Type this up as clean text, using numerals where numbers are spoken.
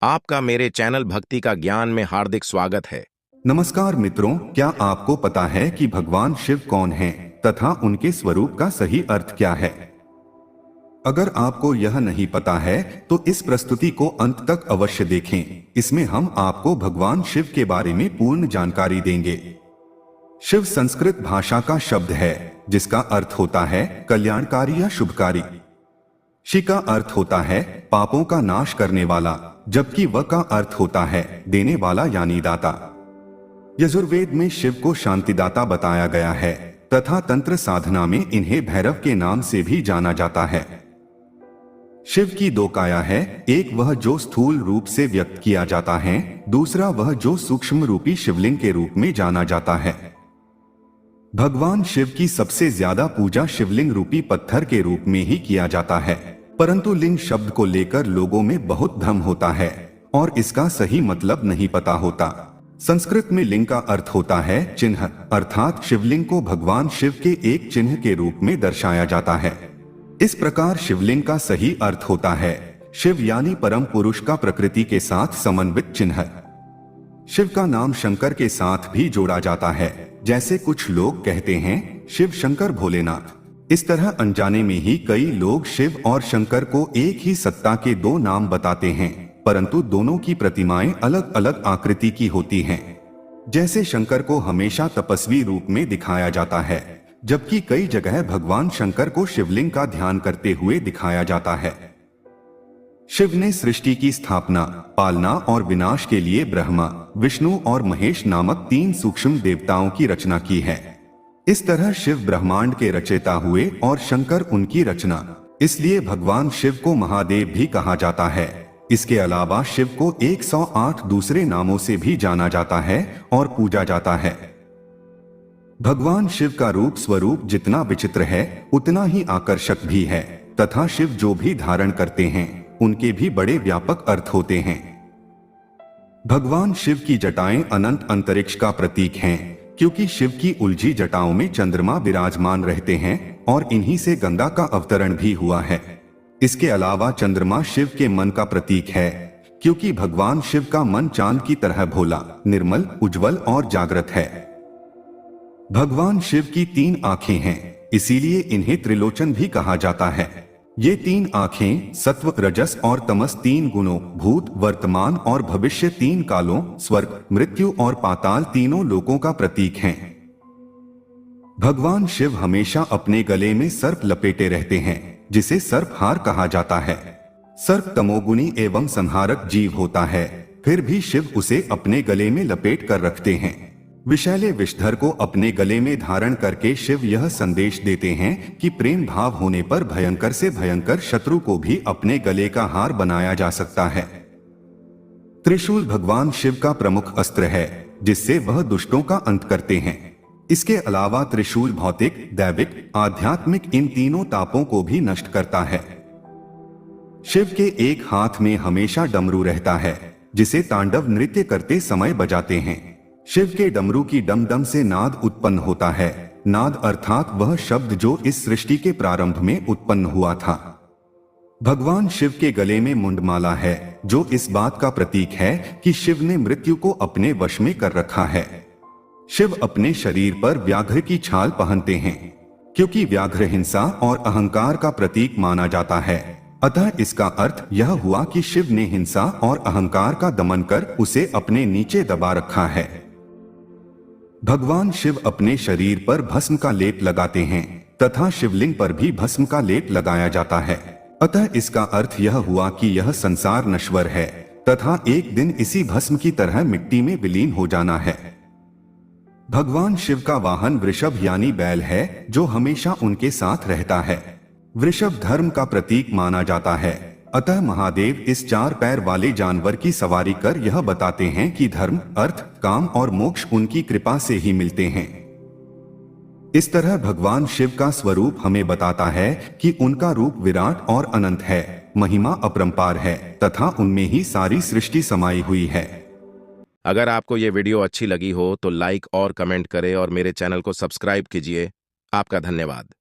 आपका मेरे चैनल भक्ति का ज्ञान में हार्दिक स्वागत है। नमस्कार मित्रों, क्या आपको पता है कि भगवान शिव कौन हैं तथा उनके स्वरूप का सही अर्थ क्या है? अगर आपको यह नहीं पता है तो इस प्रस्तुति को अंत तक अवश्य देखें। इसमें हम आपको भगवान शिव के बारे में पूर्ण जानकारी देंगे। शिव संस्कृत भाषा का शब्द है जिसका अर्थ होता है कल्याणकारी या शुभकारी। शि का अर्थ होता है पापों का नाश करने वाला, जबकि व का अर्थ होता है देने वाला यानी दाता। यजुर्वेद में शिव को शांतिदाता बताया गया है तथा तंत्र साधना में इन्हें भैरव के नाम से भी जाना जाता है। शिव की दो काया है, एक वह जो स्थूल रूप से व्यक्त किया जाता है, दूसरा वह जो सूक्ष्म रूपी शिवलिंग के रूप में जाना जाता है। भगवान शिव की सबसे ज्यादा पूजा शिवलिंग रूपी पत्थर के रूप में ही किया जाता है, परंतु लिंग शब्द को लेकर लोगों में बहुत भ्रम होता है और इसका सही मतलब नहीं पता होता। संस्कृत में लिंग का अर्थ होता है चिन्ह, अर्थात शिवलिंग को भगवान शिव के एक चिन्ह के रूप में दर्शाया जाता है। इस प्रकार शिवलिंग का सही अर्थ होता है शिव यानी परम पुरुष का प्रकृति के साथ समन्वित चिन्ह। शिव का नाम शंकर के साथ भी जोड़ा जाता है, जैसे कुछ लोग कहते हैं शिव शंकर भोलेनाथ। इस तरह अनजाने में ही कई लोग शिव और शंकर को एक ही सत्ता के दो नाम बताते हैं, परंतु दोनों की प्रतिमाएं अलग अलग आकृति की होती हैं। जैसे शंकर को हमेशा तपस्वी रूप में दिखाया जाता है, जबकि कई जगह भगवान शंकर को शिवलिंग का ध्यान करते हुए दिखाया जाता है। शिव ने सृष्टि की स्थापना, पालना और विनाश के लिए ब्रह्मा, विष्णु और महेश नामक तीन सूक्ष्म देवताओं की रचना की है। इस तरह शिव ब्रह्मांड के रचयिता हुए और शंकर उनकी रचना, इसलिए भगवान शिव को महादेव भी कहा जाता है। इसके अलावा शिव को 108 दूसरे नामों से भी जाना जाता है और पूजा जाता है। भगवान शिव का रूप स्वरूप जितना विचित्र है उतना ही आकर्षक भी है तथा शिव जो भी धारण करते हैं उनके भी बड़े व्यापक अर्थ होते हैं। भगवान शिव की जटाएं अनंत अंतरिक्ष का प्रतीक हैं, क्योंकि शिव की उलझी जटाओं में चंद्रमा विराजमान रहते हैं और इन्हीं से गंगा का अवतरण भी हुआ है। इसके अलावा चंद्रमा शिव के मन का प्रतीक है, क्योंकि भगवान शिव का मन चांद की तरह भोला, निर्मल, उज्जवल और जागृत है। भगवान शिव की 3 आंखें हैं, इसीलिए इन्हें त्रिलोचन भी कहा जाता है। ये 3 आंखें सत्व, रजस और तमस 3 गुणों, भूत, वर्तमान और भविष्य 3 कालों, स्वर्ग, मृत्यु और पाताल तीनों लोकों का प्रतीक हैं। भगवान शिव हमेशा अपने गले में सर्प लपेटे रहते हैं, जिसे सर्पहार कहा जाता है। सर्प तमोगुणी एवं संहारक जीव होता है, फिर भी शिव उसे अपने गले में लपेट कर रखते हैं। विषैले विषधर को अपने गले में धारण करके शिव यह संदेश देते हैं कि प्रेम भाव होने पर भयंकर से भयंकर शत्रु को भी अपने गले का हार बनाया जा सकता है। त्रिशूल भगवान शिव का प्रमुख अस्त्र है, जिससे वह दुष्टों का अंत करते हैं। इसके अलावा त्रिशूल भौतिक, दैविक, आध्यात्मिक इन तीनों तापों को भी नष्ट करता है। शिव के एक हाथ में हमेशा डमरू रहता है, जिसे तांडव नृत्य करते समय बजाते हैं। शिव के डमरू की डम डम से नाद उत्पन्न होता है। नाद अर्थात वह शब्द जो इस सृष्टि के प्रारंभ में उत्पन्न हुआ था। भगवान शिव के गले में मुंडमाला है, जो इस बात का प्रतीक है कि शिव ने मृत्यु को अपने वश में कर रखा है। शिव अपने शरीर पर व्याघ्र की छाल पहनते हैं, क्योंकि व्याघ्र हिंसा और अहंकार का प्रतीक माना जाता है। अतः इसका अर्थ यह हुआ कि शिव ने हिंसा और अहंकार का दमन कर उसे अपने नीचे दबा रखा है। भगवान शिव अपने शरीर पर भस्म का लेप लगाते हैं तथा शिवलिंग पर भी भस्म का लेप लगाया जाता है। अतः इसका अर्थ यह हुआ कि यह संसार नश्वर है तथा एक दिन इसी भस्म की तरह मिट्टी में विलीन हो जाना है। भगवान शिव का वाहन वृषभ यानी बैल है, जो हमेशा उनके साथ रहता है। वृषभ धर्म का प्रतीक माना जाता है, अतः महादेव इस 4 पैर वाले जानवर की सवारी कर यह बताते हैं कि धर्म, अर्थ, काम और मोक्ष उनकी कृपा से ही मिलते हैं। इस तरह भगवान शिव का स्वरूप हमें बताता है कि उनका रूप विराट और अनंत है, महिमा अपरंपार है तथा उनमें ही सारी सृष्टि समाई हुई है। अगर आपको ये वीडियो अच्छी लगी हो तो लाइक और कमेंट करें और मेरे चैनल को सब्सक्राइब कीजिए। आपका धन्यवाद।